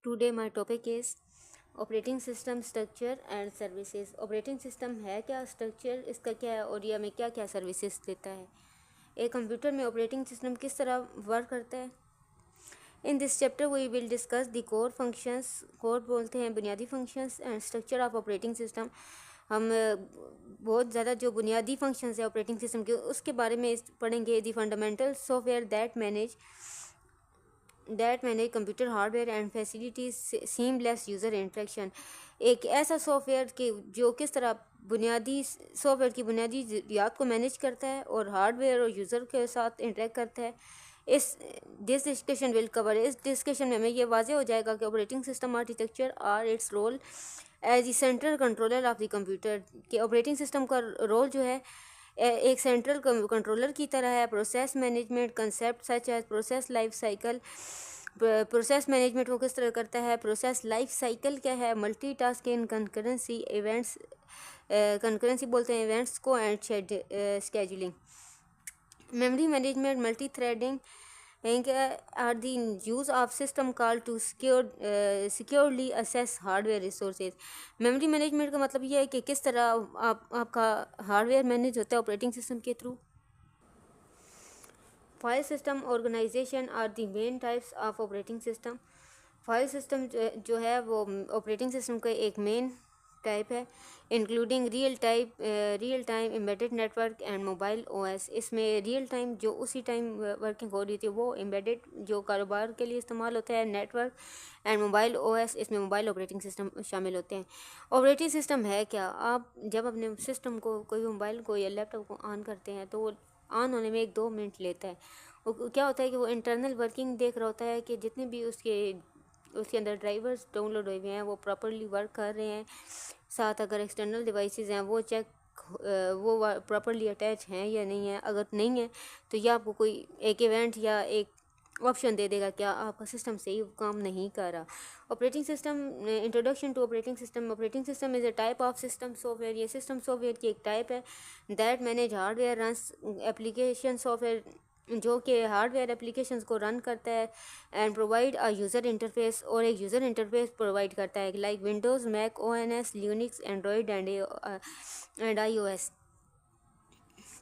Today my topic is operating system structure and services. Operating system है क्या, structure इसका क्या है और ये हमें क्या क्या सर्विसेज देता है। एक कंप्यूटर में ऑपरेटिंग सिस्टम किस तरह वर्क करता है। In this chapter we will discuss the core functions. Core बोलते हैं बुनियादी functions and structure of operating system. हम बहुत ज़्यादा जो बुनियादी फंक्शंस है ऑपरेटिंग सिस्टम के उसके बारे में पढ़ेंगे। The fundamental software that manage computer hardware and facilities seamless user interaction. एक ऐसा सॉफ्टवेयर के जो किस तरह बुनियादी सॉफ्टवेयर की बुनियादी ज़रूरियात को मैनेज करता है और हार्डवेयर और यूज़र के साथ इंटरेक्ट करता है। इस डिस्कशन विल कवर, इस डिस्कशन में हमें यह वाज़ेह हो जाएगा कि ऑपरेटिंग सिस्टम आर्किटेक्चर और its role as a central controller of the computer. के ऑपरेटिंग सिस्टम का रोल जो है एक सेंट्रल कंट्रोलर की तरह है। Process management concept such as process life cycle. Process management वो किस तरह करता है। प्रोसेस लाइफ साइकिल क्या है। Multi task in concurrency events, concurrency बोलते हैं इवेंट्स को, and scheduling. Memory management multi threading are the use of system call to securely assess hardware resources। Memory management का मतलब यह है कि किस तरह आपका हार्डवेयर मैनेज होता है ऑपरेटिंग सिस्टम के through. File system organization are the main types of operating system. File system जो है वो ऑपरेटिंग सिस्टम का एक मेन टाइप है, including real time embedded network and mobile OS. इसमें रियल टाइम जो उसी टाइम वर्किंग हो रही थी वो एम्बेडेड जो कारोबार के लिए इस्तेमाल होता है नेटवर्क, एंड मोबाइल ओएस इसमें मोबाइल ऑपरेटिंग सिस्टम शामिल होते हैं। ऑपरेटिंग सिस्टम है क्या। आप जब अपने सिस्टम को कोई मोबाइल को या लैपटॉप को ऑन करते हैं तो वो ऑन होने में 1-2 मिनट लेता है। वो क्या होता है कि वो इंटरनल वर्किंग देख रहा होता है कि जितने भी उसके अंदर ड्राइवर्स डाउनलोड हुए हैं वो प्रॉपरली वर्क कर रहे हैं। साथ अगर एक्सटर्नल डिवाइसेस हैं वो चेक वो प्रॉपरली अटैच हैं या नहीं है। अगर नहीं है तो यह आपको कोई एक इवेंट या एक ऑप्शन दे देगा क्या आपका सिस्टम सही काम नहीं कर रहा। Operating system introduction to operating system. Operating system is a type of system software. ये सिस्टम सॉफ्टवेयर की एक टाइप है that manage hardware runs application software जो कि हार्डवेयर एप्लीकेशंस को रन करता है and provide a user interface, और एक यूज़र इंटरफेस प्रोवाइड करता है like Windows, Mac OS, Linux, Android and iOS.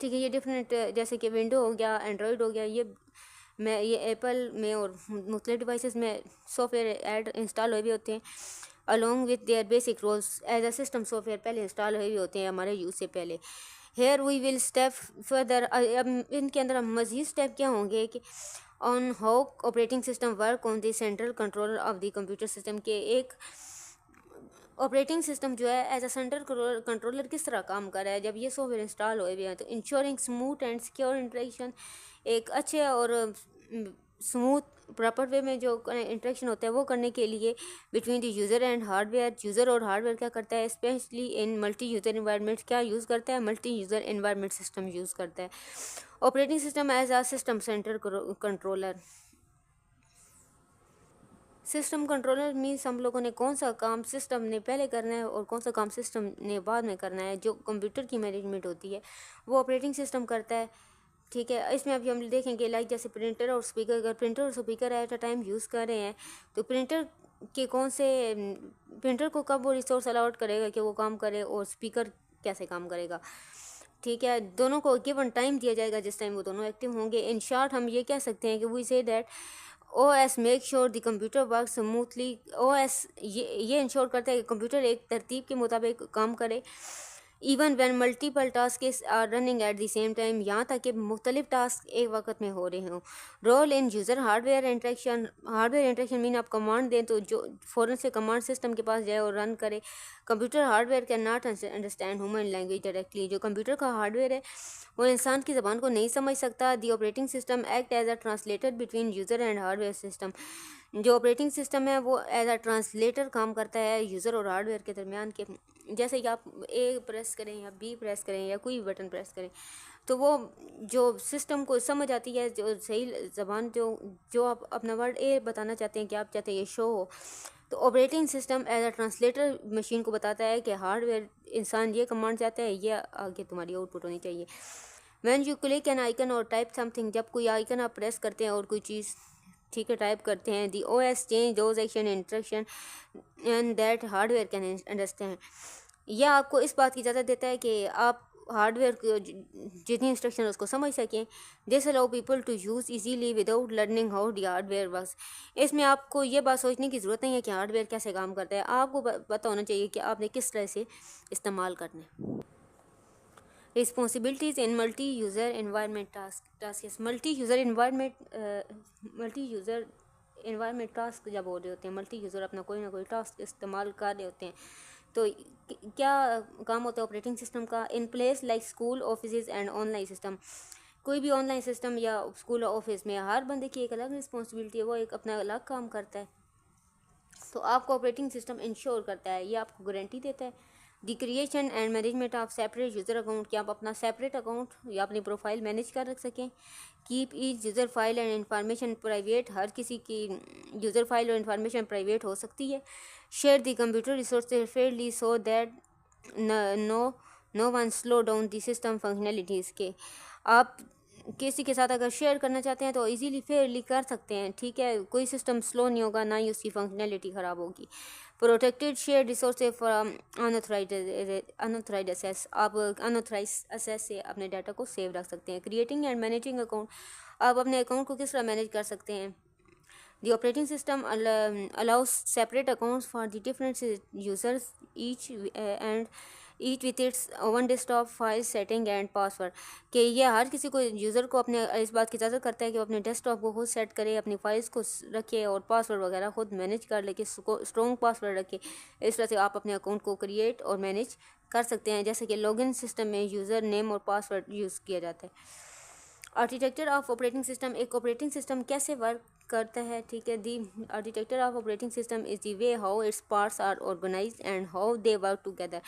ठीक है, ये डिफरेंट जैसे कि विंडो हो गया, एंड्रॉयड हो गया, ये एप्पल में और मुख्तलिफ डिवाइसेस में सॉफ्टवेयर ऐड इंस्टॉल हुए भी होते हैं along with their basic roles as a system software पहले इंस्टॉल हुए भी होते हैं हमारे यूज़ से पहले। Here we will step further. अब इनके अंदर हम मज़ीद स्टेप क्या होंगे कि on how operating system work on the central controller of the computer system के एक ऑपरेटिंग सिस्टम जो है एज अ सेंट्रल कंट्रोलर किस तरह काम कर रहा है जब ये सॉफ्टवेयर इंस्टॉल हुए हुए हैं। तो ensuring smooth and secure interaction, एक अच्छे और स्मूथ प्रॉपर वे में जो इंटरेक्शन होता है वो करने के लिए between the user and hardware. User और हार्डवेयर क्या करता है specially in multi user environment, क्या यूज़ करता है multi user environment system use करता है। Operating system as a system center controller. System controller means हम लोगों ने कौन सा काम सिस्टम ने पहले करना है और कौन सा काम सिस्टम ने बाद में करना है। जो कंप्यूटर की मैनेजमेंट होती है वो ऑपरेटिंग सिस्टम करता है। ठीक है, इसमें अभी हम देखेंगे लाइक जैसे प्रिंटर और स्पीकर। अगर प्रिंटर और speaker at a time use कर रहे हैं तो प्रिंटर को कब वो रिसोर्स अलाउट करेगा कि वो काम करे और स्पीकर कैसे काम करेगा। ठीक है, दोनों को गिवन टाइम दिया जाएगा जिस टाइम वो दोनों एक्टिव होंगे। इन शॉर्ट हम ये कह सकते हैं कि we say that OS make sure the computer work smoothly. OS ये इंश्योर करता है कि कंप्यूटर एक तरतीब के मुताबिक काम करे even when multiple task are running at the same time, यहाँ तक कि मुख्तलिफ टास्क एक वक्त में हो रहे हों। Role in user hardware interaction mean आप कमांड दें तो जो फ़ौरन से कमांड सिस्टम के पास जाए और रन करे। Computer hardware can not understand human language directly. जो कंप्यूटर का हार्डवेयर है वो इंसान की ज़बान को नहीं समझ सकता। The operating system act as a translator between user and hardware system. जो ऑपरेटिंग सिस्टम है वो एज अ ट्रांसलेटर काम करता है यूज़र और हार्डवेयर के दरमियान के। जैसे कि आप ए प्रेस करें या बी प्रेस करें या कोई बटन प्रेस करें तो वो जो सिस्टम को समझ आती है जो सही ज़बान जो आप अपना वर्ड ए बताना चाहते हैं कि आप चाहते हैं ये शो हो, तो operating system as a translator machine को बताता है कि हार्डवेयर इंसान ये कमांड चाहता है ये आगे तुम्हारी आउटपुट होनी चाहिए। When you click N icon और टाइप समथिंग, जब कोई आइकन आप प्रेस करते हैं और कोई चीज़ ठीक है, टाइप करते हैं दी OS change those action instruction and that hardware can understand. यह आपको इस बात की इजाज़त देता है कि आप हार्डवेयर को जितनी इंस्ट्रक्शन उसको समझ सकें। This allow people to use easily without learning how the hardware works. इसमें आपको ये बात सोचने की ज़रूरत नहीं है कि हार्डवेयर कैसे काम करता है, आपको पता होना चाहिए कि आपने किस तरह से इस्तेमाल करना है। Responsibilities in multi user environment task multi user environment task जब हो रहे होते हैं, मल्टी यूज़र अपना कोई ना कोई टास्क इस्तेमाल कर रहे होते हैं, तो क्या काम होता है ऑपरेटिंग सिस्टम का। In place like school office and online system, कोई भी ऑनलाइन सिस्टम या स्कूल ऑफिस में हर बंदे की एक अलग रिस्पॉन्सिबिलिटी है, वो एक अपना अलग काम करता है। तो आपको ऑपरेटिंग सिस्टम इंश्योर करता है, ये आपको गारंटी देता है the creation and management of separate user account, कि आप अपना सेपरेट अकाउंट या अपनी प्रोफाइल मैनेज कर रख सकें। Keep each user file and information private, हर किसी की यूज़र फाइल और इंफॉर्मेशन प्राइवेट हो सकती है। Share the computer resource fairly so that no one slow down the system functionalities के। आप किसी के साथ अगर शेयर करना चाहते हैं तो इजीली फेयरली कर सकते हैं, ठीक है, कोई सिस्टम स्लो नहीं होगा, ना ही उसकी फंक्शनैलिटी ख़राब होगी। Protected share resource from unauthorized access, आप अनऑथराइज एक्सेस से अपने डाटा को सेव रख सकते हैं। क्रिएटिंग एंड मैनेजिंग अकाउंट, आप अपने अकाउंट को किस तरह मैनेज कर सकते हैं। The operating system allows separate accounts for the different users, and each with its own desktop file setting and password, कि ये हर किसी को यूज़र को अपने इस बात की इजाज़त करता है कि वो अपने डेस्कटॉप को खुद सेट करे, अपनी फाइल्स को रखे और पासवर्ड वगैरह खुद मैनेज कर ले, कि स्ट्रॉन्ग पासवर्ड रखे। इस तरह से आप अपने अकाउंट को क्रिएट और मैनेज कर सकते हैं, जैसे कि लॉगिन सिस्टम में यूज़र नेम और पासवर्ड यूज़ किया जाता है। आर्किटेक्चर ऑफ ऑपरेटिंग सिस्टम, एक ऑपरेटिंग सिस्टम कैसे वर्क करता है, ठीक है। The architecture of operating system is the way how its parts are organized and how they work together,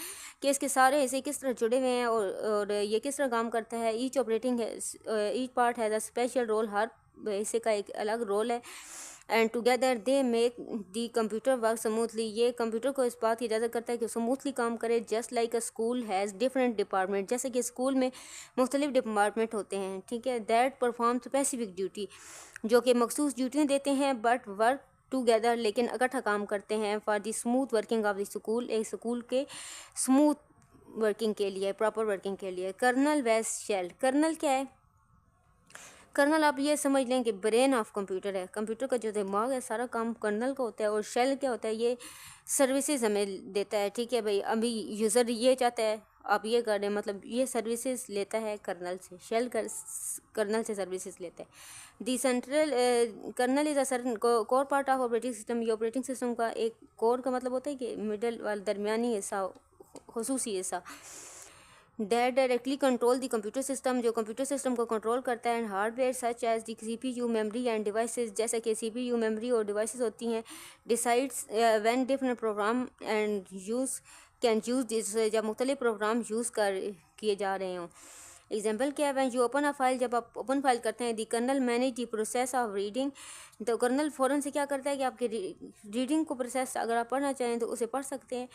कि इसके सारे हिस्से किस तरह जुड़े हुए हैं और ये किस तरह काम करता है। Each part has a special role, हर हिस्से का एक अलग रोल है। And together they make the computer work smoothly, ये कंप्यूटर को इस बात की इजाज़त करता है कि स्मूथली काम करे। Just like a school has different department, जैसे कि स्कूल में मुख्तलिफ डिपार्टमेंट होते हैं, ठीक है। दैट परफॉर्म स्पेसिफिक ड्यूटी, जो कि मखसूस ड्यूटियाँ देते हैं, बट वर्क टुगेदर, लेकिन इकट्ठा काम करते हैं। For the smooth working of the school, एक स्कूल के स्मूथ वर्किंग के लिए, प्रॉपर वर्किंग के लिए। कर्नल वेस शेल, कर्नल क्या है। कर्नल आप ये समझ लें कि ब्रेन ऑफ कंप्यूटर है, कंप्यूटर का जो दिमाग है सारा काम कर्नल का होता है। और शेल क्या होता है, ये सर्विसेज हमें देता है, ठीक है भाई। अभी यूज़र ये चाहता है आप ये कर रहे हैं, मतलब ये सर्विसेज लेता है कर्नल से, शेल कर्नल से सर्विसेज लेता है। The central kernel is a core part of operating system, ये ऑपरेटिंग सिस्टम का एक कोर का मतलब होता है कि मिडल वाला दरमियानी हिस्सा, खुसूसी हिस्सा। That directly control the computer system, जो कंप्यूटर सिस्टम को कंट्रोल करता है। And hardware such as the CPU memory and devices, जैसे कि CPU मेमोरी और डिवाइसेस होती हैं। Decides when different program and can use this, जब मुख्तलिफ प्रोग्राम यूज़ किए जा रहे हों। एग्जाम्पल क्या है, when you open a file, जब आप ओपन फाइल करते हैं। The kernel manage the process of reading, तो कर्नल फ़ौरन से क्या करता है कि आपके रीडिंग को प्रोसेस, अगर आप पढ़ना चाहें तो उसे पढ़ सकते हैं।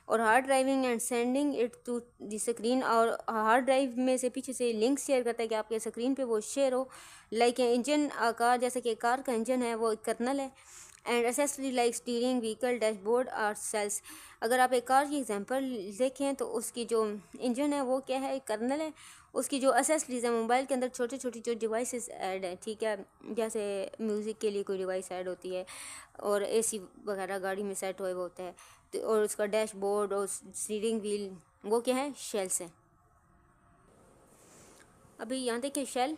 और hard driving and sending it to the screen, और हार्ड ड्राइव में से पीछे से लिंक शेयर करता है कि आपके स्क्रीन पे वो शेयर हो। लाइक इंजन कार, जैसे कि कार का इंजन है वो कर्नल है। And accessory like steering vehicle dashboard और सेल्स, अगर आप एक कार की एग्जांपल देखें तो उसकी जो इंजन है वो क्या है, कर्नल है। उसकी जो एसेसरीज है, मोबाइल के अंदर छोटी छोटी जो डिवाइसेस ऐड है, ठीक है, जैसे म्यूज़िक के लिए कोई डिवाइस ऐड होती है और AC वगैरह गाड़ी में सेट हुए होता है, तो और उसका डैशबोर्ड और स्टीयरिंग व्हील वो क्या है, शेल्स है। अभी यहाँ देखिए shell,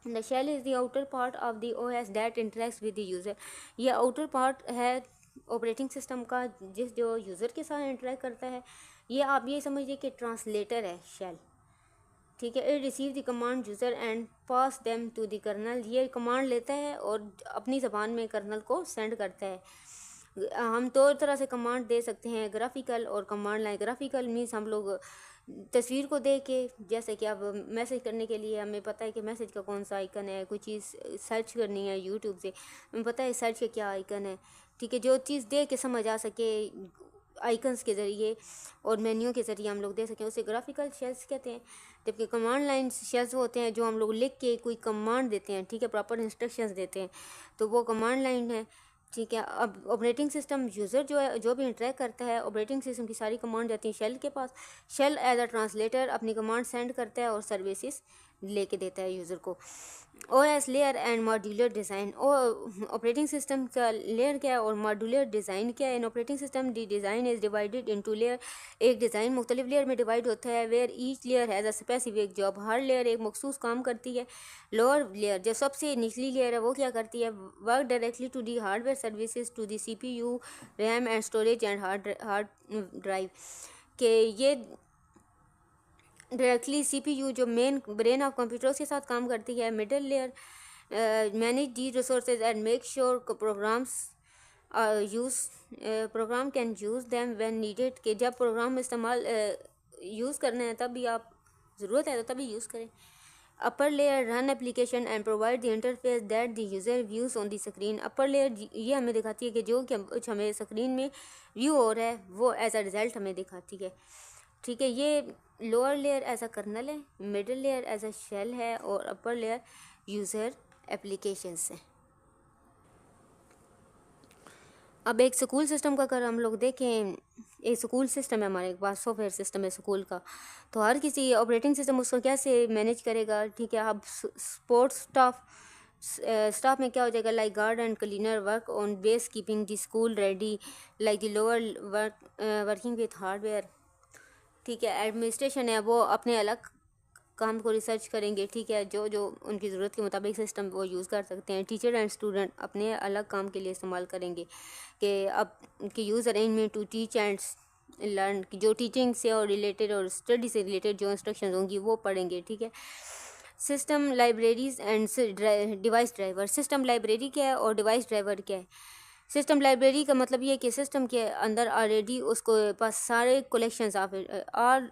the shell is the outer part of the OS that interacts with the user, ये आउटर पार्ट है ऑपरेटिंग सिस्टम का जो यूज़र के साथ इंटरेक्ट करता है। ये आप ये समझिए कि ट्रांसलेटर है शेल, ठीक है। It receive the command user and pass them to the kernel, ये कमांड लेता है और अपनी ज़बान में कर्नल को सेंड करता है। हम दो तरह से कमांड दे सकते हैं, ग्राफिकल और कमांड लाइन। ग्राफिकल मीन्स हम लोग तस्वीर को देख के, जैसे कि अब मैसेज करने के लिए हमें पता है कि मैसेज का कौन सा आइकन है, कोई चीज़ सर्च करनी है यूट्यूब से, हमें पता है सर्च का क्या आइकन है, ठीक है। जो चीज़ देख के समझ आ सके, आइकन्स के ज़रिए और मेन्यू के ज़रिए हम लोग दे सकें, उसे ग्राफिकल शेल्स कहते हैं। जबकि कमांड लाइन शेल्स होते हैं जो हम लोग लिख के कोई कमांड देते हैं, ठीक है, प्रॉपर इंस्ट्रक्शंस देते हैं, तो वो कमांड लाइन है, ठीक है। अब ऑपरेटिंग सिस्टम यूज़र जो है, जो भी इंटरेक्ट करता है, ऑपरेटिंग सिस्टम की सारी कमांड जाती हैं शेल के पास। शेल एज अ ट्रांसलेटर अपनी कमांड सेंड करता है और सर्विसेज लेके देता है यूज़र को। OS layer and modular design, operating system का लेयर क्या है और मॉड्यूलर डिज़ाइन क्या है। In operating system the design is divided into layer, एक डिज़ाइन मुख्तलिफ लेयर में डिवाइड होता है। Where each layer has a specific job, हर लेयर एक मखसूस काम करती है। लोअर लेयर जो सबसे निचली लेयर है वो क्या करती है, work directly to the hardware services to the CPU, RAM and storage and hard drive, के ये डायरेक्टली CPU जो मेन ब्रेन ऑफ कंप्यूटर्स के साथ काम करती है। Middle layer manage the resources and make sure programs use, program can use them when needed, कि जब प्रोग्राम इस्तेमाल यूज़ करना है तब भी आप ज़रूरत है तो तभी यूज़ करें। Upper layer run application and provide the interface that the user views on the screen, upper layer ये हमें दिखाती है कि जो कि हमें स्क्रीन में व्यू हो रहा है वो एज अ रिज़ल्ट हमें दिखाती है, ठीक है। ये lower layer as a kernel है, middle layer as a shell है और अपर लेयर यूज़र एप्लीकेशंस है। अब एक स्कूल सिस्टम का अगर हम लोग देखें, एक स्कूल सिस्टम है हमारे पास, सॉफ्टवेयर सिस्टम है स्कूल का, तो हर किसी ऑपरेटिंग सिस्टम उसको कैसे मैनेज करेगा, ठीक है। अब स्पोर्ट्स स्टाफ में क्या हो जाएगा, like guard and cleaner work on base keeping the school ready, like the lower working with hardware, ठीक है। एडमिनिस्ट्रेशन है वो अपने अलग काम को रिसर्च करेंगे, ठीक है, जो जो उनकी ज़रूरत के मुताबिक सिस्टम वो यूज़ कर सकते हैं। टीचर एंड स्टूडेंट अपने अलग काम के लिए इस्तेमाल करेंगे, कि अब कि use arrangement to teach and learn, जो टीचिंग से और रिलेटेड और स्टडी से रिलेटेड जो इंस्ट्रक्शंस होंगी वो पढ़ेंगे, ठीक है। System libraries and device driver, system library क्या है और डिवाइस ड्राइवर क्या है। सिस्टम लाइब्रेरी का मतलब ये है कि सिस्टम के अंदर ऑलरेडी उसको पास सारे कलेक्शंस ऑफ और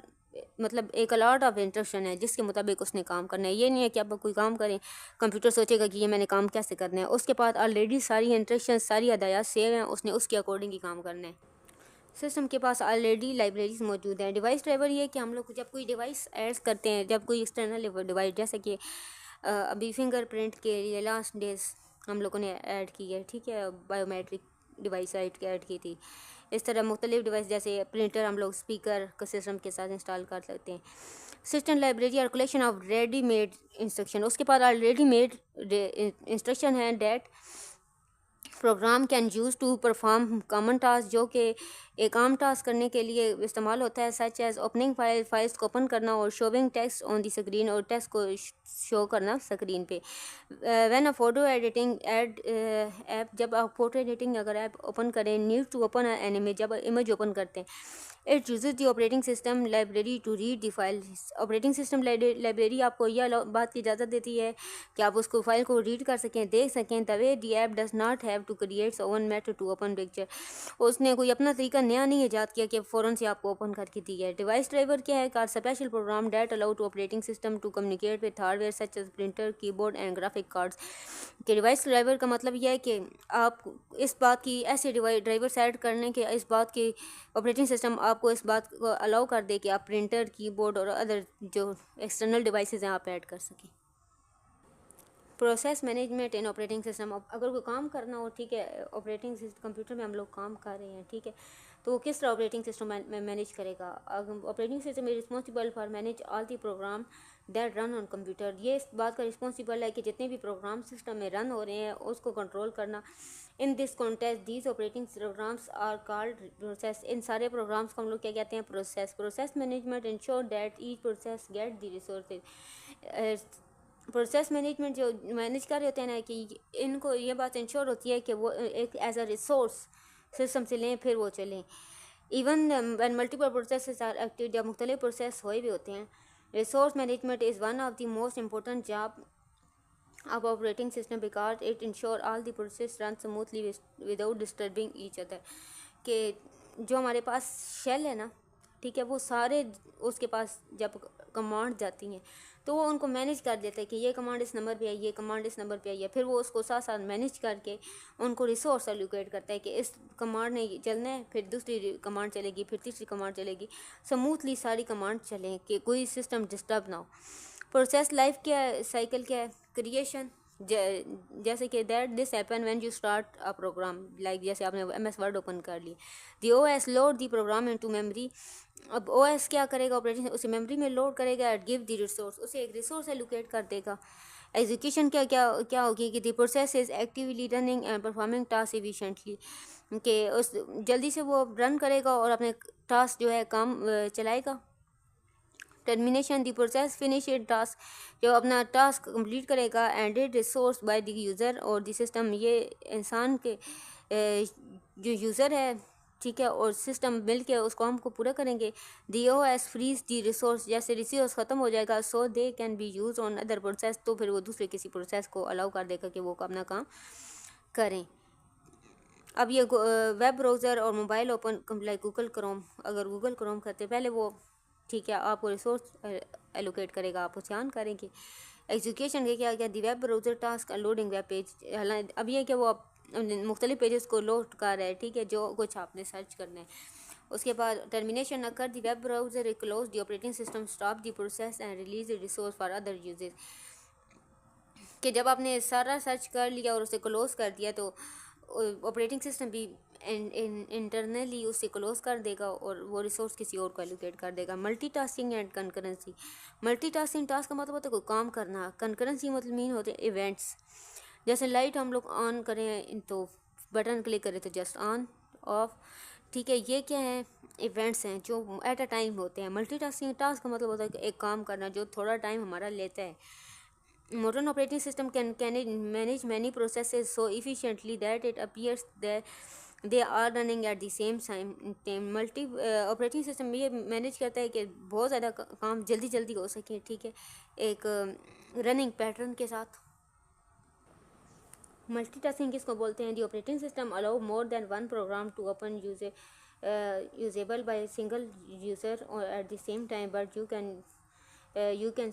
मतलब एक अलॉट ऑफ इंस्ट्रक्शन है जिसके मुताबिक उसने काम करना है। ये नहीं है कि आप कोई काम करें कंप्यूटर सोचेगा कि ये मैंने काम कैसे करना है, उसके पास ऑलरेडी सारी इंस्ट्रक्शन सारी हदायत सेव हैं, उसने उसके अकॉर्डिंग ही काम करना है। सिस्टम के पास ऑलरेडी लाइब्रेरीज मौजूद हैं। डिवाइस ड्राइवर ये है कि हम लोग जब कोई डिवाइस ऐड करते हैं, जब कोई एक्सटर्नल डिवाइस, जैसे कि अभी फिंगरप्रिंट के लिए लास्ट डेज हम लोगों ने ऐड की है, ठीक है, बायोमेट्रिक डिवाइस ऐड की थी। इस तरह मुख्तलिफ डिवाइस जैसे प्रिंटर हम लोग स्पीकर का सिस्टम के साथ इंस्टॉल कर सकते हैं। सिस्टम लाइब्रेरी और collection of ready made instruction, उसके पास ऑलरेडी मेड इंस्ट्रक्शन है that program can use to perform common task, जो कि एक आम टास्क करने के लिए इस्तेमाल होता है, सच एज ओपनिंग फाइल्स को ओपन करना और showing text on the screen, और टेक्स्ट को शो करना स्क्रीन पे। When a photo editing app, जब आप फोटो एडिटिंग अगर ऐप ओपन करें, need to open an image, जब इमेज ओपन करते हैं, it use the operating system library to read the file. Operating system library आपको यह बात की इजाज़त देती है कि आप उसको फाइल को रीड कर सकें, देख सकें। The way the app does not have to create own method to open picture, उसने कोई अपना तरीका नया नहीं ईजाद किया कि फ़ौरन से आपको ओपन करके दी है। डिवाइस ड्राइवर क्या है, car special program that allow to operating system to communicate with hardware such as printer, keyboard and graphic cards. कि डिवाइस ड्राइवर का मतलब यह है कि आप इस बात की ऐसे ड्राइवर सेट करने के इस बात की ऑपरेटिंग सिस्टम आपको इस बात को अलाउ कर दे कि आप प्रिंटर, कीबोर्ड और अदर जो एक्सटर्नल डिवाइसेस हैं आप ऐड कर सकें। प्रोसेस मैनेजमेंट इन ऑपरेटिंग सिस्टम, अगर कोई काम करना हो, ठीक है, ऑपरेटिंग सिस्टम कंप्यूटर में हम लोग काम कर रहे हैं, ठीक है, तो वो किस तरह ऑपरेटिंग सिस्टम मैनेज करेगा। Operating system is responsible for manage all the program that run on computer, ये इस बात का रिस्पॉन्सिबल है कि जितने भी प्रोग्राम सिस्टम में रन हो रहे हैं उसको कंट्रोल करना। In this context these operating programs are called process, इन सारे प्रोग्राम्स को हम लोग क्या कहते हैं, process. Process management ensure that each process get the resources, process management जो मैनेज कर रहे होते हैं ना, कि इनको ये बात इंश्योर होती है कि वो एक एज अ रिसोर्स सिस्टम से लें फिर वो चलें। Even when multiple process are active, जब मुख्तलिफ प्रोसेस हुए भी होते हैं, resource management is one of the most important job of operating system because it ensure all the process run smoothly without disturbing each other. कि जो हमारे पास shell है ना, ठीक है, वो सारे उसके पास जब कमांड जाती हैं तो वो उनको मैनेज कर देता है कि ये कमांड इस नंबर पे आई, ये कमांड इस नंबर पे आई है। फिर वो उसको साथ साथ मैनेज करके उनको रिसोर्स एलोकेट करता है कि इस कमांड ने चलना है, फिर दूसरी कमांड चलेगी, फिर तीसरी कमांड चलेगी, स्मूथली सारी कमांड चलें कि कोई सिस्टम डिस्टर्ब ना हो। प्रोसेस लाइफ क्या है, साइकिल क्या है, क्रिएशन, जैसे कि that this happen when you start a program, like जैसे आपने MS वर्ड ओपन कर ली, the OS load the program into memory. अब OS क्या करेगा, ऑपरेटिंग उसे मेमोरी में लोड करेगा, गिव द रिसोर्स, उसे एक रिसोर्स एलोकेट कर देगा। एग्जीक्यूशन क्या क्या क्या होगी कि the process is actively running and performing task efficiently, कि उस जल्दी से वो रन करेगा और अपने टास्क जो है काम चलाएगा। Termination the process finish it task, जो अपना टास्क कंप्लीट करेगा, and it resource by the user और द सिस्टम, ये इंसान के जो यूज़र है, ठीक है, और सिस्टम मिल के उस काम को पूरा करेंगे। The OS frees the resource, जैसे रिसोर्स ख़त्म हो जाएगा, so they can be use on other process, तो फिर वो दूसरे किसी प्रोसेस को अलाउ कर देगा कि वो अपना काम करें। अब ये वेब ब्राउज़र और mobile open like Google Chrome, अगर गूगल क्रोम करते पहले वो, ठीक है, आपको रिसोर्स एलोकेट करेगा, आप उसे ऑन करेंगे। एग्जीक्यूशन के क्या क्या, दी web browser task loading web page, अब ये कि वो मुख्तलिफ पेजेस को लोड कर रहा है, ठीक है, जो कुछ आपने सर्च करना है। उसके बाद termination occur the web browser close the operating system stop the process and release the resource for other uses, कि जब आपने सारा सर्च कर लिया और उसे क्लोज़ कर दिया तो ऑपरेटिंग सिस्टम भी इंटरनली उसे क्लोज़ कर देगा और वो रिसोर्स किसी और को एलोकेट कर देगा। Multitasking and concurrency, multitasking task का मतलब होता है कोई काम करना, कंकरेंसी मतलब मीन होते हैं इवेंट्स। जैसे लाइट हम लोग ऑन करें तो बटन क्लिक करें तो जस्ट ऑन ऑफ, ठीक है, ये क्या है, इवेंट्स हैं जो एट अ टाइम होते हैं। मल्टीटास्किंग टास्क का मतलब होता है कि एक काम करना जो थोड़ा टाइम हमारा लेता है। Modern operating system can manage many processes so efficiently that it appears that they are running at the same time. Multi operating system ये मैनेज करता है कि बहुत ज़्यादा काम जल्दी जल्दी हो सके, ठीक है, एक रनिंग पैटर्न के साथ। मल्टीटास्किंग किसको बोलते हैं, the operating system allow more than one program to open usable by single user at the same time, but you can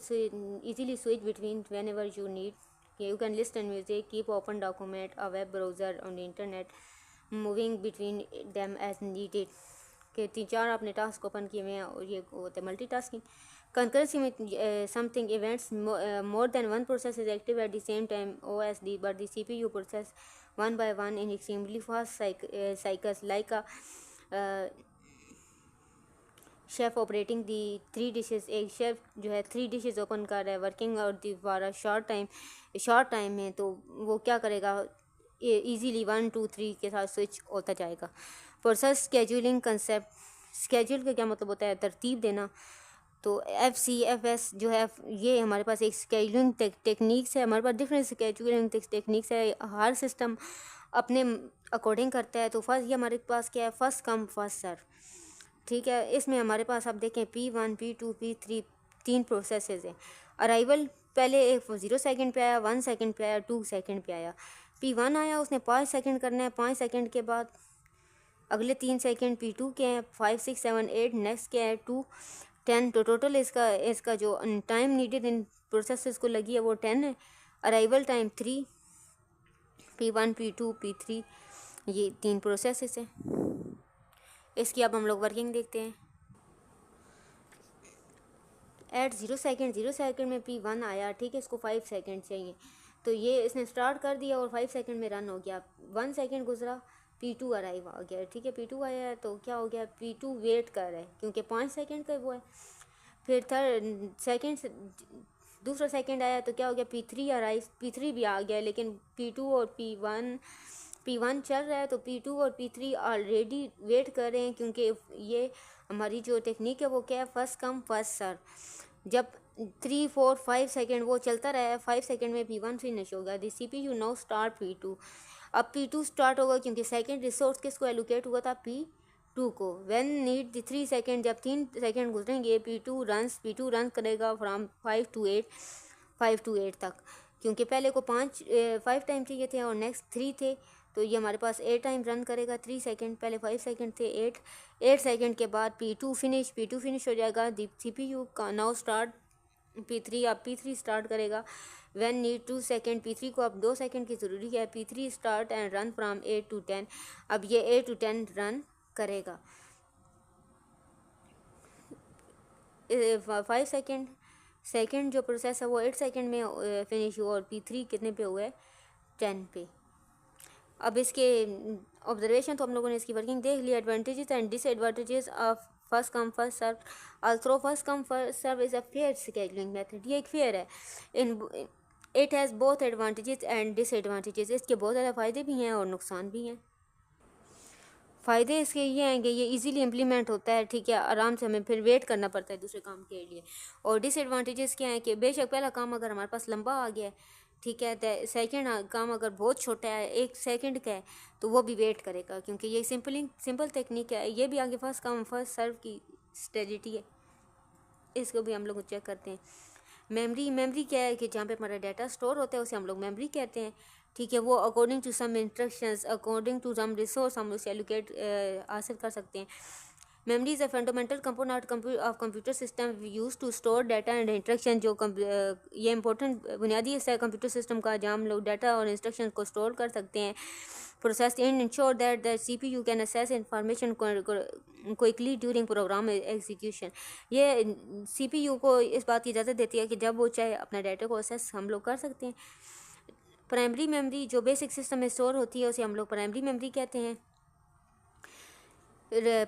easily switch between whenever you need. You can listen music, keep open document, a web browser on the internet, moving between them as needed, कि 3-4 आपने task open किए हुए हैं और ये होते हैं multitasking. Concurrency में something events more than one process is active at the same time OSD, but the CPU process one by one in extremely fast cycles like a chef operating the 3 dishes, एक chef जो है 3 dishes open कर रहा है, working और दी for a short time में, तो वो क्या करेगा, इजीली 1 2 3 के साथ स्विच होता जाएगा। प्रोसेस स्केड्यूलिंग कंसेप्ट, स्केड्यूल का क्या मतलब होता है, तरतीब देना। तो FCFS जो है ये हमारे पास एक स्केड्यूलिंग टेक्निक्स है, हमारे पास डिफरेंट स्केड्यूलिंग टेक्निक्स है, हर सिस्टम अपने अकॉर्डिंग करता है। तो फर्स्ट ये हमारे पास क्या है, फर्स्ट कम फर्स्ट सर्व, ठीक है, इसमें हमारे पास आप देखें P1 P2 P3 3 प्रोसेसेस हैं। अराइवल पहले एक 0 सेकंड पे आया, 1 सेकंड पे आया, 2 सेकंड पे आया। P1 आया, उसने 5 सेकंड करना है, 5 सेकंड के बाद अगले 3 सेकंड P2 के हैं, 5 6 7 8 नेक्स्ट के हैं 2 10, तो टोटल इसका जो टाइम नीडेड इन प्रोसेसेस को लगी है वो 10 है। Arrival time 3, P1 P2 P3 ये 3 प्रोसेसेस हैं। इसकी अब हम लोग वर्किंग देखते हैं। एट 0 सेकंड में P1 आया, ठीक है, इसको 5 सेकंड चाहिए, तो ये इसने स्टार्ट कर दिया और 5 सेकंड में रन हो गया। 1 सेकंड गुजरा, P2 अराइव आ गया, ठीक है, P2 आया है तो क्या हो गया, P2 वेट कर रहा है क्योंकि 5 सेकंड का वो है। फिर थर्ड सेकंड दूसरा सेकंड आया तो क्या हो गया, P3 अराइव, P3 भी आ गया, लेकिन P2 और P1 चल रहा है, तो P2 और P3 ऑलरेडी वेट कर रहे हैं क्योंकि ये हमारी जो टेक्निक है वो क्या है, फर्स्ट कम फर्स्ट सर्व। जब 3 4 5 सेकंड वो चलता रहा है, 5 सेकंड में P1 फिनिश होगा, दी CPU नाउ स्टार्ट P2। अब P2 स्टार्ट होगा क्योंकि सेकंड रिसोर्स किसको एलोकेट हुआ था, P2 को। व्हेन नीड दी 3 सेकंड, जब 3 सेकंड गुजरेंगे P2 रन करेगा फ्राम 5 to 8 तक, क्योंकि पहले को 5 टाइम चाहिए थे और नेक्स्ट 3 थे, तो ये हमारे पास 8 टाइम रन करेगा 3 सेकंड, पहले 5 सेकंड थे, 8 सेकंड के बाद P2 फिनिश हो जाएगा। CPU का नाउ स्टार्ट P3, अब P3 स्टार्ट करेगा। व्हेन नीड 2 सेकंड, P3 को अब 2 सेकंड की ज़रूरी है। P3 start and run from 8 to 10, अब ये 8 to 10 रन करेगा। 5 सेकंड जो प्रोसेस है वो 8 सेकंड में फिनिश हुआ और P3 कितने पे हुआ है, 10 पे। अब इसके ऑब्जर्वेशन तो हम लोगों ने इसकी वर्किंग देख लिया। Advantages and disadvantages of first come first serve. Although first come first serve is a fair scheduling method, ये एक फेयर है। In it has both advantages and disadvantages, इसके बहुत ज़्यादा फ़ायदे भी हैं और नुकसान भी हैं। फ़ायदे इसके ये हैं कि ये इजीली इम्प्लीमेंट होता है, ठीक है, आराम से हमें फिर वेट करना पड़ता है दूसरे काम के लिए। और डिसएडवांटेजेस क्या हैं कि बेशक पहला काम अगर हमारे पास लंबा आ गया है, ठीक है, तो सेकंड काम अगर बहुत छोटा है 1 सेकंड का है तो वो भी वेट करेगा, क्योंकि ये सिंपल टेक्निक है। ये भी आगे फर्स्ट कम फर्स्ट सर्व की स्ट्रेटजी है, इसको भी हम लोग चेक करते हैं। मेमोरी क्या है कि जहाँ पे हमारा डाटा स्टोर होता है उसे हम लोग मेमोरी कहते हैं, ठीक है। वो according to some instructions, according to some resource हम उसे एलोकेट हासिल कर सकते हैं। Memory is a fundamental component of computer system use to store data and instruction. जो ये इंपॉर्टेंट बुनियादी हिस्सा है कंप्यूटर सिस्टम का, जहाँ हम लोग डाटा और इंस्ट्रक्शन को स्टोर कर सकते हैं। Process in ensure that the CPU can assess information quickly during program execution. ये CPU को इस बात की इजाज़त देती है कि जब वो चाहे अपना डाटा को असेस हम लोग कर सकते हैं। प्राइमरी मेमोरी जो बेसिक सिस्टम में स्टोर होती है उसे हम लोग प्राइमरी मेमोरी कहते हैं।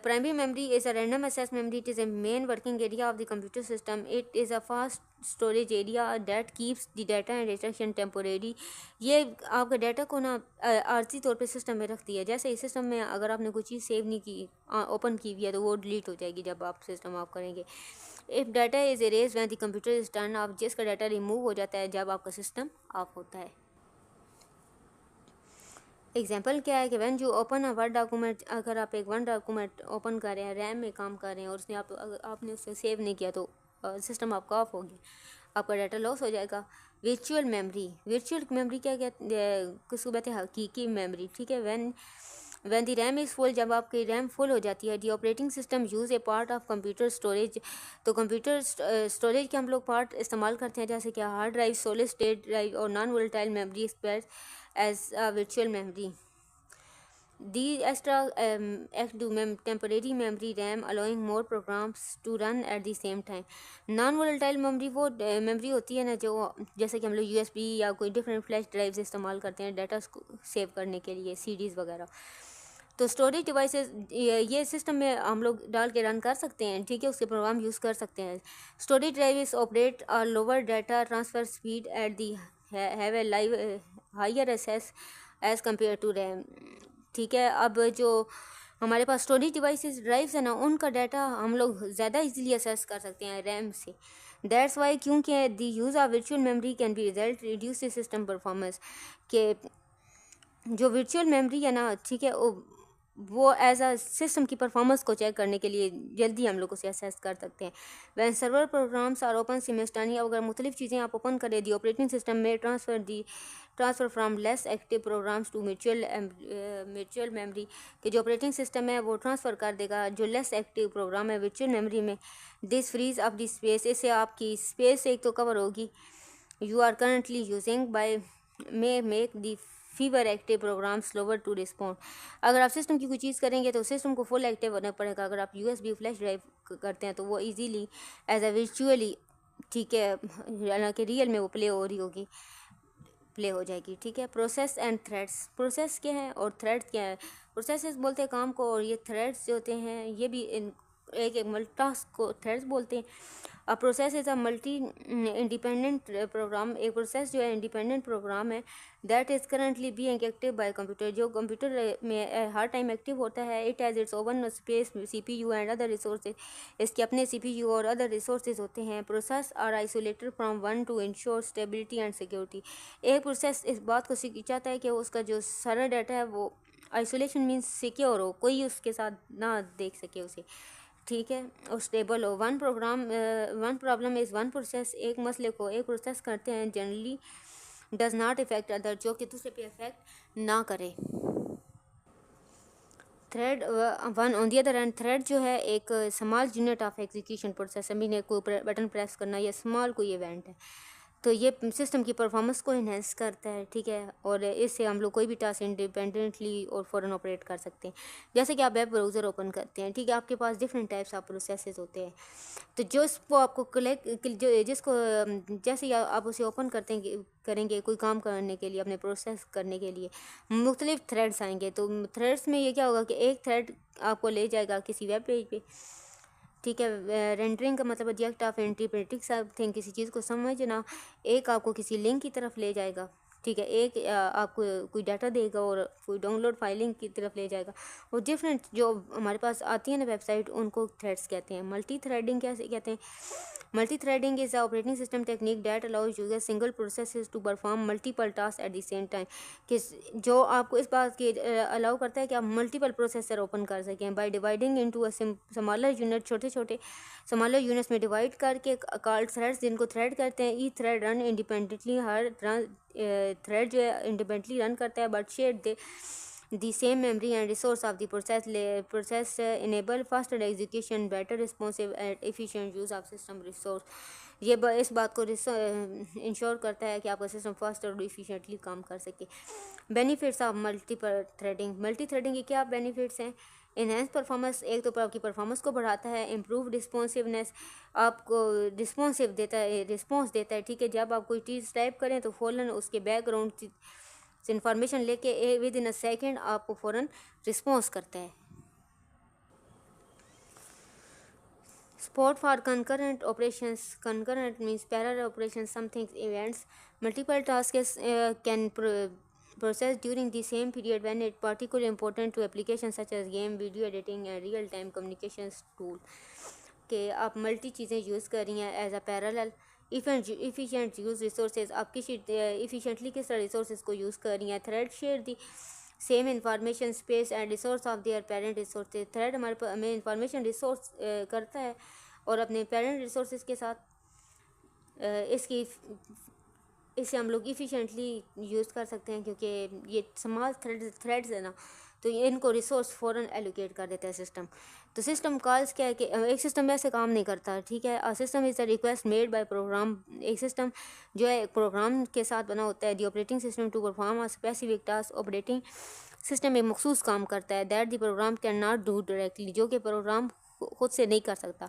Primary memory is a random access memory. It is a main working area of the computer system. It is a fast storage area that keeps the data and instruction temporary. ये आपका data को ना आर्जी तौर पे system में रखती है। जैसे इस सिस्टम में अगर आपने कोई चीज़ सेव नहीं की, ओपन की हुई है, तो वो डिलीट हो जाएगी जब आप सिस्टम ऑफ करेंगे। If data is arrays when the computer is turn off, जिसका डाटा रिमूव हो जाता है जब आपका सिस्टम ऑफ होता है। एग्जाम्पल क्या है कि when you open a word document, अगर आप एक वर्ड डॉक्यूमेंट ओपन कर रहे हैं, रैम में काम कर रहे हैं और उसने आपने उसे सेव नहीं किया तो सिस्टम आपका ऑफ हो गया, आपका डाटा लॉस हो जाएगा। वर्चुअल मेमोरी क्या किसको कहते हैं, हकीकी मेमोरी, ठीक है। When the RAM is full, जब आपकी रैम फुल हो जाती है। The operating system use a part of computer storage, तो कंप्यूटर स्टोरेज के हम लोग पार्ट इस्तेमाल करते हैं, जैसे कि hard drive, solid state drive और non volatile memory express as a virtual memory. These extra act to temporary memory RAM, allowing more programs to run at the same time. Non volatile memory वो memory होती है ना, जो जैसे कि हम लोग USB या कोई डिफरेंट फ्लैश ड्राइव्स इस्तेमाल करते हैं डाटा सेव करने के लिए, CDs वगैरह। तो स्टोरेज डिवाइसेस ये सिस्टम में हम लोग डाल के रन कर सकते हैं, ठीक है, उसके प्रोग्राम यूज़ कर सकते हैं। स्टोरेज ड्राइव्स ऑपरेट और lower data transfer speed at the have a live higher as compare to RAM, ठीक है। अब जो हमारे पास स्टोरेज डिवाइसेस ड्राइव्स है ना, उनका डाटा हम लोग ज़्यादा इजीली असेस कर सकते हैं रैम से। दैट्स वाई, क्योंकि the use of virtual memory can be result reduce the system performance, के जो वर्चुअल मेमोरी है ना, ठीक है, वो एज अ सिस्टम की परफॉर्मेंस को चेक करने के लिए जल्दी हम लोग उसे असेस कर सकते हैं। When server programs are open simultaneously, अगर मुख्तलिफ चीज़ें आप ओपन करें, the operating system may transfer from less active programs to virtual memory, कि जो ऑपरेटिंग सिस्टम है वो ट्रांसफ़र कर देगा जो लेस एक्टिव प्रोग्राम है वर्चुअल मेमोरी में। This frees of the space, इससे आपकी स्पेस एक तो कवर होगी। You are currently using by may make the fewer active program slower to respond. अगर आप सिस्टम की कोई चीज़ करेंगे तो सिस्टम को फुल एक्टिव होना पड़ेगा। अगर आप USB फ्लैश ड्राइव करते हैं तो वो इजीली एज अ वर्चुअली, ठीक है, हालांकि रियल में वो प्ले हो जाएगी, ठीक है। प्रोसेस एंड थ्रेड्स, प्रोसेस क्या है और थ्रेड्स क्या है। प्रोसेस बोलते हैं काम को, और ये थ्रेड्स जो होते हैं ये भी एक मल्टीटास्क को थ्रेड्स बोलते हैं। A process is a multi independent program, एक प्रोसेस जो है इंडिपेंडेंट प्रोग्राम है। That is currently being active by computer, जो कंप्यूटर में हर टाइम एक्टिव होता है। It has its own space, CPU and other resources, इसके अपने CPU और अदर रिसोर्सेज होते हैं। Process are isolated from one to ensure stability and security, एक प्रोसेस इस बात को चाहता है कि उसका जो सारा डाटा है वो आइसोलेशन मीन्स सिक्योर हो, कोई उसके साथ ना देख सके उसे, ठीक है, और स्टेबल हो। One problem is one process, एक मसले को एक प्रोसेस करते हैं generally does not effect other, जो कि दूसरे पे इफेक्ट ना करे। Thread one on the other and, thread जो है एक small unit of execution process, अभी ने कोई बटन प्रेस करना या स्मॉल कोई इवेंट है, तो ये सिस्टम की परफॉर्मेंस को इन्हेंस करता है, ठीक है। और इससे हम लोग कोई भी टास्क इंडिपेंडेंटली और फ़ौरन ऑपरेट कर सकते हैं। जैसे कि आप वेब ब्राउज़र ओपन करते हैं, ठीक है, आपके पास डिफरेंट टाइप्स ऑफ प्रोसेसेस होते हैं, तो जो इसको आपको जो जिसको जैसे ही आप उसे ओपन करते हैं करेंगे कोई काम करने के लिए, अपने प्रोसेस करने के लिए मुख्तलिफ थ्रेड्स आएंगे। तो थ्रेड्स में ये क्या होगा कि एक थ्रेड आपको ले जाएगा किसी वेब पेज पे, ठीक है। रेंडरिंग का मतलब ऑब्जेक्ट ऑफ इंटरप्रेटिंग समथिंग, किसी चीज़ को समझना। एक आपको किसी लिंक की तरफ ले जाएगा, ठीक है। एक आपको कोई डाटा देगा और कोई डाउनलोड फाइलिंग की तरफ ले जाएगा। और डिफरेंट जो हमारे पास आती है ना वेबसाइट, उनको थ्रेड्स कहते हैं। मल्टी थ्रेडिंग कैसे कहते हैं? Multi threading is operating system technique that allows user single process to perform multiple task at the same time, कि जो आपको इस बात की अलाउ करता है कि आप मल्टीपल प्रोसेसर ओपन कर सकें by dividing into a smaller unit, छोटे छोटे स्मॉलर यूनिट्स में डिवाइड करके कॉल्ड थ्रेड्स, जिनको थ्रेड करते हैं। ई थ्रेड रन इंडिपेंडेंटली, हर थ्रेड जो है इंडिपेंडेंटली रन करता है, but share they the same memory and resource of the process enable faster execution, better responsive and efficient use of system resource। ये इस बात को इंश्योर करता है कि आपका सिस्टम फास्ट और इफिशिएंटली काम कर सके। Benefits of multiple threading, multi threading के क्या बेनिफिट्स हैं? इन्हेंस परफॉर्मेंस, एक तो आपकी परफॉर्मेंस को बढ़ाता है। इम्प्रूव रिस्पॉन्सिवनेस, आपको रिस्पॉन्सिव देता है, रिस्पॉन्स देता है, ठीक है। जब आप कोई चीज़ टाइप करें तो फ़ौरन उसके बैकग्राउंड से इंफॉर्मेशन लेके विद इन अ सेकेंड आपको फ़ौरन रिस्पॉन्स करता है। Support for concurrent operations. Concurrent means parallel operations, something events. Multiple tasks can process during the same period when it's particularly important to applications such as game, video editing and real-time communications tool। कि आप multi चीज़ें use कर रही हैं as a parallel. Efficient use resources, आप किसी इफ़िशिएंटली किस तरह रिसोर्सेज को यूज़ कर रही हैं। Thread share the same information space and resource of their parent resources. Thread हमें इंफॉर्मेशन रिसोर्स करता है और अपने पेरेंट रिसोर्सेज के साथ इसकी इसे हम लोग इफ़िशिएंटली यूज़ कर सकते हैं, क्योंकि ये स्मॉल थ्रेड्स है ना, तो ये इनको रिसोर्स फ़ौरन एलोकेट कर देता है सिस्टम। तो सिस्टम कॉल्स क्या है कि एक सिस्टम ऐसे काम नहीं करता, ठीक है। और system is the request made by program. एक सिस्टम जो है एक प्रोग्राम के साथ बना होता है। The operating system to perform a specific task, operating system एक मखसूस काम करता है। That the program can not do directly, जो कि प्रोग्राम खुद से नहीं कर सकता।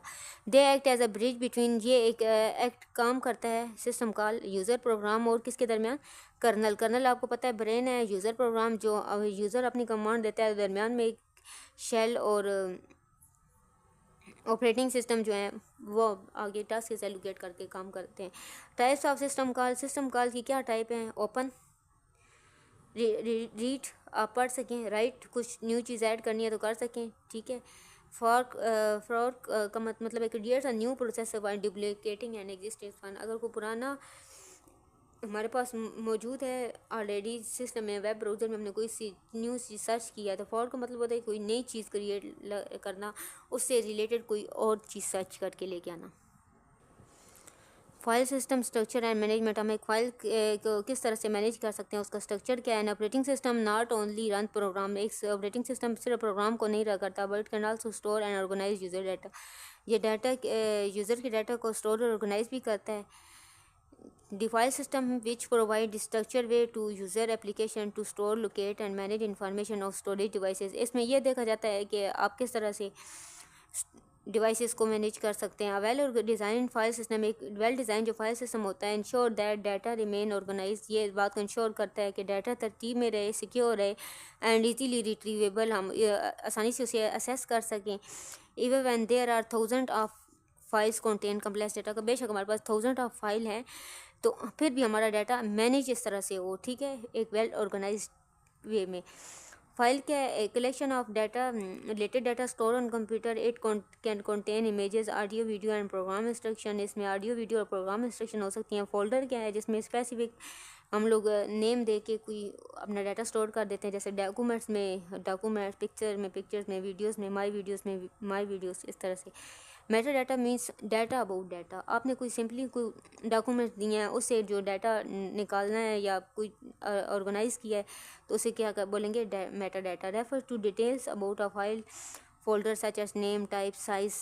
They act as a bridge between, ये एक एक्ट काम करता है सिस्टम कॉल यूज़र प्रोग्राम और किसके दरमियान? कर्नल। कर्नल आपको पता है ब्रेन है। यूज़र प्रोग्राम जो यूज़र अपनी कमांड देता है, दरमियान में एक शेल और ऑपरेटिंग सिस्टम जो है वो आगे टास्क से एलोकेट करके काम करते हैं। Types of system call, system call की क्या टाइप हैं? ओपन, रीड आप पढ़ सकें, राइट कुछ न्यू चीज़ ऐड करनी है तो कर सकें, ठीक है। फॉर्क, फॉर्क का मतलब है create a new process by duplicating an existing one. अगर कोई पुराना हमारे पास मौजूद है ऑलरेडी सिस्टम में, वेब ब्राउज़र में हमने कोई सी न्यू चीज़ सर्च किया, तो फॉर्क का मतलब होता है कोई नई चीज़ क्रिएट करना, उससे रिलेटेड कोई और चीज़ सर्च करके लेके आना। File system structure and management, हम एक फाइल को किस तरह से मैनेज कर सकते हैं, उसका स्ट्रक्चर क्या है। Operating system not only run program, एक ऑपरेटिंग सिस्टम सिर्फ प्रोग्राम को नहीं रन करता, but can also store and organise user data. ये डाटा यूज़र के डाटा को स्टोर और ऑर्गेनाइज भी करता है। The file system which provide structure way to user application to store, locate and manage information of storage devices। इसमें यह देखा जाता है कि आप किस तरह से डिवाइसेस को मैनेज कर सकते हैं। वेल डिज़ाइन फाइल सिस्टम, एक वेल डिज़ाइन जो फाइल सिस्टम होता है, ensure that data remain organise, ये इस बात को इंश्योर करता है कि डाटा तरतीब में रहे, सिक्योर रहे एंड इजीली रिट्रीवेबल, हम आसानी से उसे असेस कर सकें। Even when there are thousand of files contain complex data का, बेशक हमारे पास थाउजेंड ऑफ फाइल हैं तो फिर भी हमारा डाटा मैनेज इस तरह से हो, ठीक है, एक वेल ऑर्गेनाइज वे में। फाइल क्या है? Collection of data, related data store on computer. It can contain images, audio, video and programme instruction. इसमें ऑडियो, वीडियो और प्रोग्राम इंस्ट्रक्शन हो सकती हैं। फोल्डर क्या है? जिसमें स्पेसिफिक हम लोग नेम दे के कोई अपना डाटा स्टोर कर देते हैं, जैसे डॉक्यूमेंट्स में डॉक्यूमेंट्स, पिक्चर में पिक्चर्स में, वीडियोस में माई वीडियोस में माई वीडियोस, इस तरह से। Meta data means data about data. आपने कोई सिंपली कोई डॉक्यूमेंट दिए हैं, उससे जो डाटा निकालना है या कोई ऑर्गेनाइज किया है तो उसे क्या बोलेंगे, meta data. Refer to details about a file folder such as name, type, size.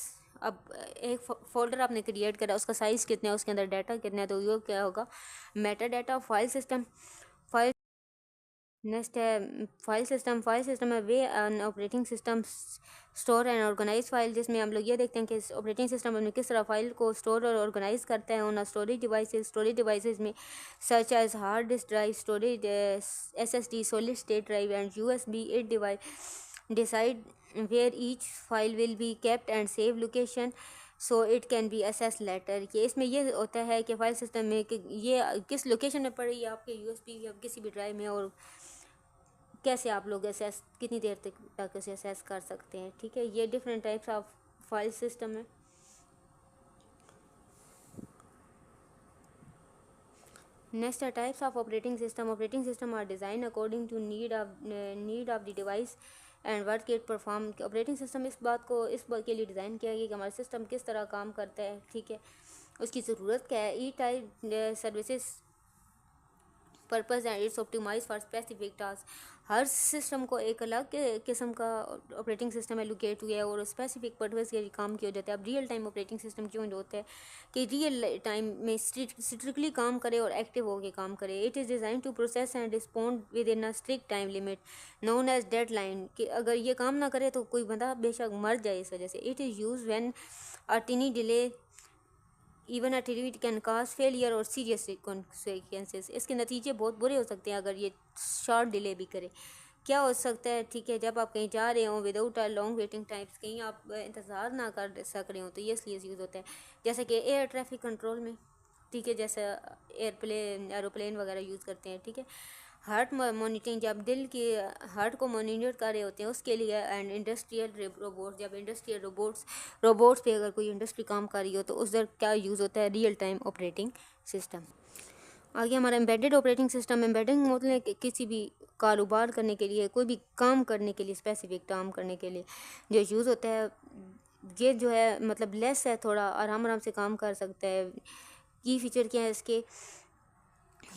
अब एक फोल्डर आपने क्रिएट करा, उसका साइज़ कितना है, उसके अंदर डाटा कितना है, तो ये क्या होगा, meta data. File system, file next है फाइल सिस्टम। फाइल सिस्टम है way an operating system store and organize file, जिसमें हम लोग ये देखते हैं कि ऑपरेटिंग सिस्टम अपने किस तरह फाइल को स्टोर और ऑर्गेनाइज करता है ऑन स्टोरेज डिवाइसेस में such as hard disk drive, storage, SSD, solid state drive and USB। It decide where each file will be kept and save location so it can be access later. कि इसमें ये होता है कि file system में कि ये किस लोकेशन में पड़ी है आपके USB या किसी भी ड्राइव में, और कैसे आप लोग असेस, कितनी देर तक उसे असेस कर सकते हैं। ठीक है, ये different types of file system है। नेक्स्ट है types of operating system. Operating system are design according to need of the device and work it perform. Operating system इस बात के लिए डिज़ाइन किया गया कि हमारा सिस्टम किस तरह काम करता है, ठीक है, उसकी ज़रूरत क्या है। ई type services purpose and it's optimize for specific task. हर सिस्टम को एक अलग किस्म का ऑपरेटिंग सिस्टम एलोकेट हुआ है और स्पेसिफिक पर्पस के लिए काम किया जाता है। अब रियल टाइम ऑपरेटिंग सिस्टम क्यों होता है कि रियल टाइम में स्ट्रिक्टली काम करे और एक्टिव होकर काम करे। It is design to process and respond within a strict time limit known as deadline. कि अगर ये काम ना करे तो कोई बंदा बेशक मर जाए इस वजह से। It is use when a टिनी delay even activity can cause failure और सीरियस कॉन्सिक्वेंसेस। इसके नतीजे बहुत बुरे हो सकते हैं अगर ये शॉर्ट डिले भी करे। क्या हो सकता है, ठीक है, जब आप कहीं जा रहे हो without a long waiting times, कहीं आप इंतज़ार ना कर सक रहे हो, तो ये इसलिए यूज़ होता है। जैसे कि एयर ट्रैफिक कंट्रोल में, ठीक है, जैसे एरोप्लेन वगैरह यूज़ करते हैं, ठीक है। हार्ट मॉनिटरिंग, जब दिल की हार्ट को मॉनिटर कर रहे होते हैं उसके लिए। एंड इंडस्ट्रियल रोबोट्स, जब इंडस्ट्रियल रोबोट्स पे अगर कोई इंडस्ट्री काम कर रही हो तो उस दर क्या यूज़ होता है, रियल टाइम ऑपरेटिंग सिस्टम। आगे हमारा एम्बेडेड ऑपरेटिंग सिस्टम। एम्बेडिंग मतलब कि किसी भी कारोबार करने के लिए, कोई भी काम करने के लिए, स्पेसिफिक काम करने के लिए जो यूज़ होता है, ये जो है मतलब लेस है, थोड़ा आराम से काम कर सकता है। की फीचर क्या है इसके,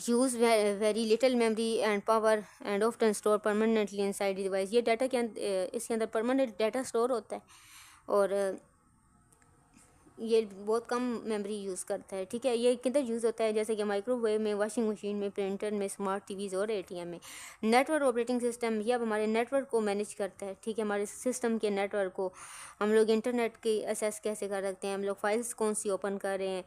use very little memory and power and often store permanently inside device. ये डाटा के इसके अंदर परमानेंट डाटा स्टोर होता है और ये बहुत कम मेमोरी यूज़ करता है, ठीक है। ये किधर यूज़ होता है, जैसे कि माइक्रोवेव में, वॉशिंग मशीन में, प्रिंटर में, स्मार्ट टीवीज़ और ATM में। नेटवर्क ऑपरेटिंग सिस्टम, ये अब हमारे नेटवर्क को मैनेज करता है, ठीक है। हमारे सिस्टम के नेटवर्क को हम लोग इंटरनेट की एक्सेस कैसे कर सकते हैं, हम लोग फाइल्स कौन सी ओपन कर रहे हैं,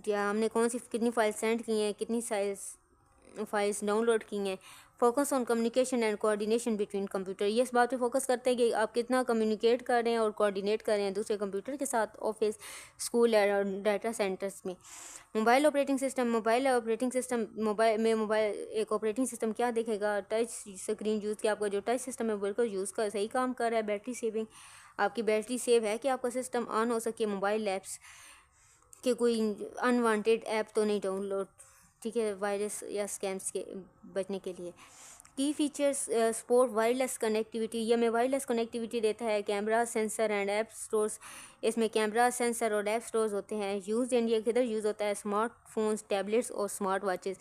या हमने कितनी फाइल सेंड की हैं, कितनी फाइल्स डाउनलोड की हैं। Focus on communication and coordination between computer, ये इस बात पे फोकस करते हैं कि आप कितना कम्युनिकेट कर रहे हैं और कोऑर्डिनेट कर रहे हैं दूसरे कंप्यूटर के साथ, ऑफिस, स्कूल और डाटा सेंटर्स में। मोबाइल ऑपरेटिंग सिस्टम एक ऑपरेटिंग सिस्टम क्या देखेगा, टच स्क्रीन यूज़ किया, आपका जो टच सिस्टम है बिल्कुल यूज़ कर सही काम कर रहा है। बैटरी सेविंग, आपकी बैटरी सेव है कि आपका सिस्टम ऑन हो सके। मोबाइल ऐप्स कि कोई अनवांटेड ऐप तो नहीं डाउनलोड, ठीक है, वायरस या स्कैम्स के बचने के लिए। की फीचर्स सपोर्ट वायरलेस कनेक्टिविटी, ये हमें वायरलेस कनेक्टिविटी देता है। Camera, sensor and app stores, इसमें कैमरा, सेंसर और ऐप स्टोर्स होते हैं। यूज़ इंडिया किधर यूज़ होता है, स्मार्टफोन्स, टैबलेट्स और स्मार्ट वॉचेस।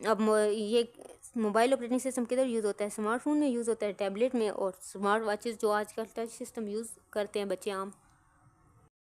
अब ये मोबाइल ऑपरेटिंग सिस्टम किधर यूज़ होता है, स्मार्टफोन में यूज़ होता है, टैबलेट में और स्मार्ट वॉचेस जो आजकल टच सिस्टम यूज़ करते हैं बच्चे आम।